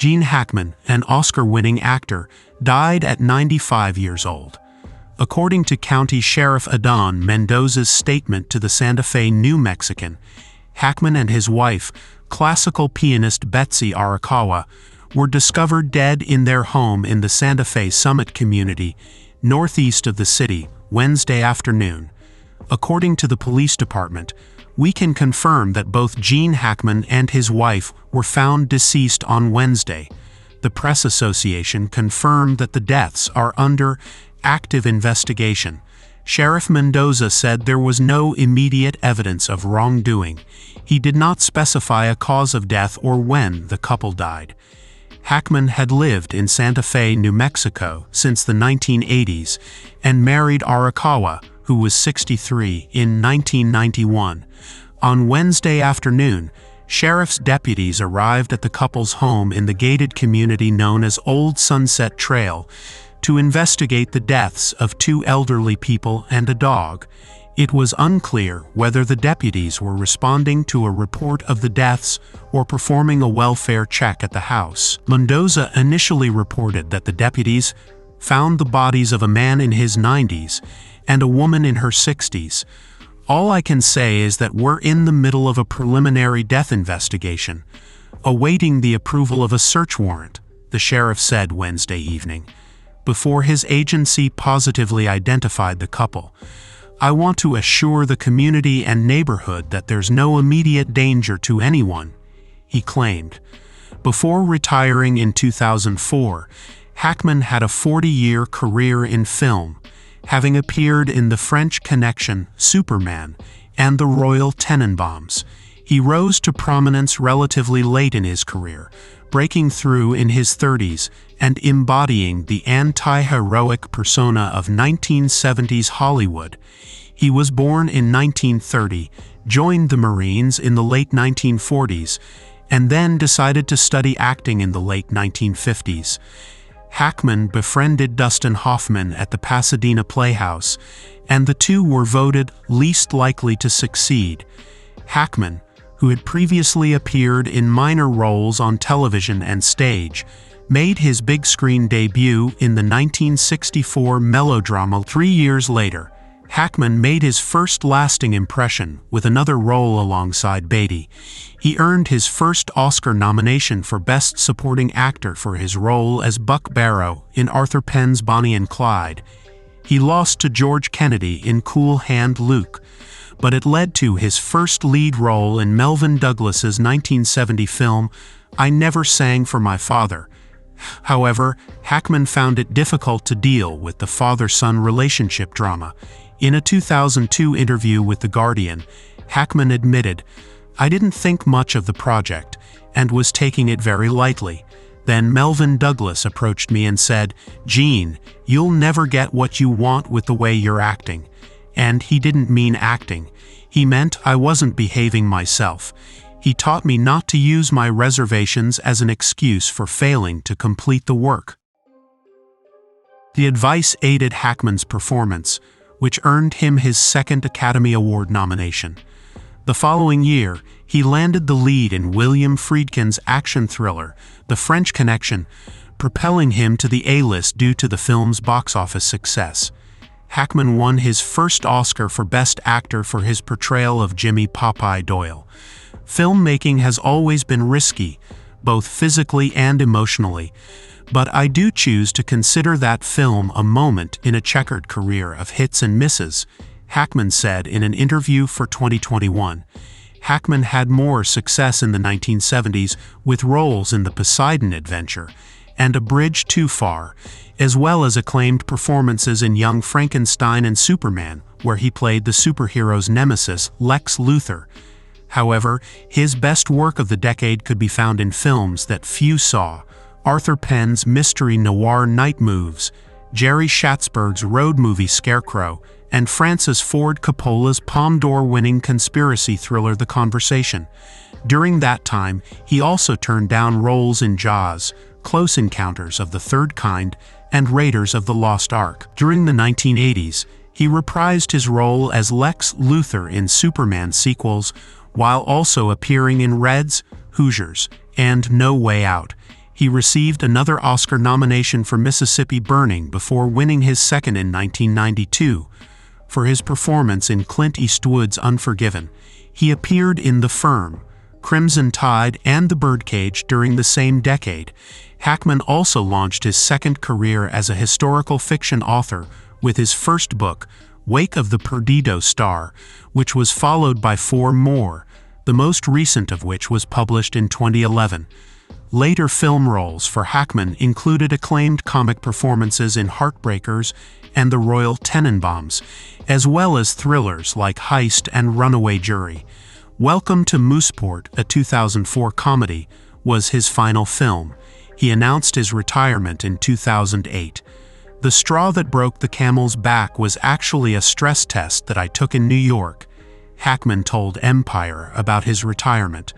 Gene Hackman, an Oscar-winning actor, died at 95 years old. According to County Sheriff Adan Mendoza's statement to the Santa Fe New Mexican, Hackman and his wife, classical pianist Betsy Arakawa, were discovered dead in their home in the Santa Fe Summit community, northeast of the city, Wednesday afternoon. According to the police department, we can confirm that both Gene Hackman and his wife were found deceased on Wednesday. The Press Association confirmed that the deaths are under active investigation. Sheriff Mendoza said there was no immediate evidence of wrongdoing. He did not specify a cause of death or when the couple died. Hackman had lived in Santa Fe, New Mexico since the 1980s and married Arakawa, who was 63, in 1991. On Wednesday afternoon, sheriff's deputies arrived at the couple's home in the gated community known as Old Sunset Trail to investigate the deaths of two elderly people and a dog. It was unclear whether the deputies were responding to a report of the deaths or performing a welfare check at the house. Mendoza initially reported that the deputies found the bodies of a man in his 90s and a woman in her 60s. All I can say is that we're in the middle of a preliminary death investigation, awaiting the approval of a search warrant, the sheriff said Wednesday evening, before his agency positively identified the couple. I want to assure the community and neighborhood that there's no immediate danger to anyone, he claimed. Before retiring in 2004, Hackman had a 40-year career in film, having appeared in The French Connection, Superman, and The Royal Tenenbaums. He rose to prominence relatively late in his career, breaking through in his 30s and embodying the anti-heroic persona of 1970s Hollywood. He was born in 1930, joined the Marines in the late 1940s, and then decided to study acting in the late 1950s. Hackman befriended Dustin Hoffman at the Pasadena Playhouse, and the two were voted least likely to succeed. Hackman, who had previously appeared in minor roles on television and stage, made his big-screen debut in the 1964 melodrama 3 years later. Hackman made his first lasting impression with another role alongside Beatty. He earned his first Oscar nomination for Best Supporting Actor for his role as Buck Barrow in Arthur Penn's Bonnie and Clyde. He lost to George Kennedy in Cool Hand Luke, but it led to his first lead role in Melvyn Douglas's 1970 film, I Never Sang for My Father. However, Hackman found it difficult to deal with the father-son relationship drama. In a 2002 interview with The Guardian, Hackman admitted, "I didn't think much of the project and was taking it very lightly. Then Melvyn Douglas approached me and said, 'Gene, you'll never get what you want with the way you're acting.' And he didn't mean acting. He meant I wasn't behaving myself. He taught me not to use my reservations as an excuse for failing to complete the work." The advice aided Hackman's performance, which earned him his second Academy Award nomination. The following year, he landed the lead in William Friedkin's action thriller, The French Connection, propelling him to the A-list due to the film's box office success. Hackman won his first Oscar for Best Actor for his portrayal of Jimmy Popeye Doyle. Filmmaking has always been risky, both physically and emotionally, but I do choose to consider that film a moment in a checkered career of hits and misses, Hackman said in an interview for 2021. Hackman had more success in the 1970s with roles in The Poseidon Adventure and A Bridge Too Far, as well as acclaimed performances in Young Frankenstein and Superman, where he played the superhero's nemesis, Lex Luthor. However, his best work of the decade could be found in films that few saw: Arthur Penn's mystery noir Night Moves, Jerry Schatzberg's road movie Scarecrow, and Francis Ford Coppola's Palme d'Or-winning conspiracy thriller The Conversation. During that time, he also turned down roles in Jaws, Close Encounters of the Third Kind, and Raiders of the Lost Ark. During the 1980s, he reprised his role as Lex Luthor in Superman sequels, while also appearing in Reds, Hoosiers, and No Way Out. He received another Oscar nomination for Mississippi Burning before winning his second in 1992. For his performance in Clint Eastwood's Unforgiven, he appeared in The Firm, Crimson Tide, and The Birdcage during the same decade. Hackman also launched his second career as a historical fiction author with his first book, Wake of the Perdido Star, which was followed by 4 more, the most recent of which was published in 2011. Later film roles for Hackman included acclaimed comic performances in Heartbreakers and The Royal Tenenbaums, as well as thrillers like Heist and Runaway Jury. Welcome to Mooseport, a 2004 comedy, was his final film. He announced his retirement in 2008. The straw that broke the camel's back was actually a stress test that I took in New York, Hackman told Empire about his retirement.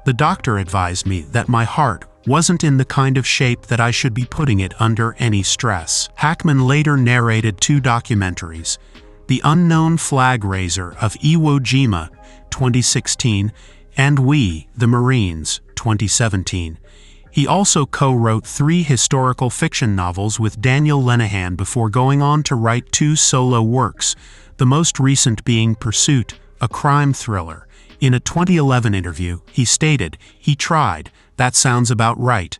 The doctor advised me that my heart wasn't in the kind of shape that I should be putting it under any stress. Hackman later narrated 2 documentaries, The Unknown Flag Raiser of Iwo Jima, 2016, and We, the Marines, 2017. He also co-wrote 3 historical fiction novels with Daniel Lenihan before going on to write 2 solo works, the most recent being Pursuit, a crime thriller. In a 2011 interview, he stated, "He tried, that sounds about right."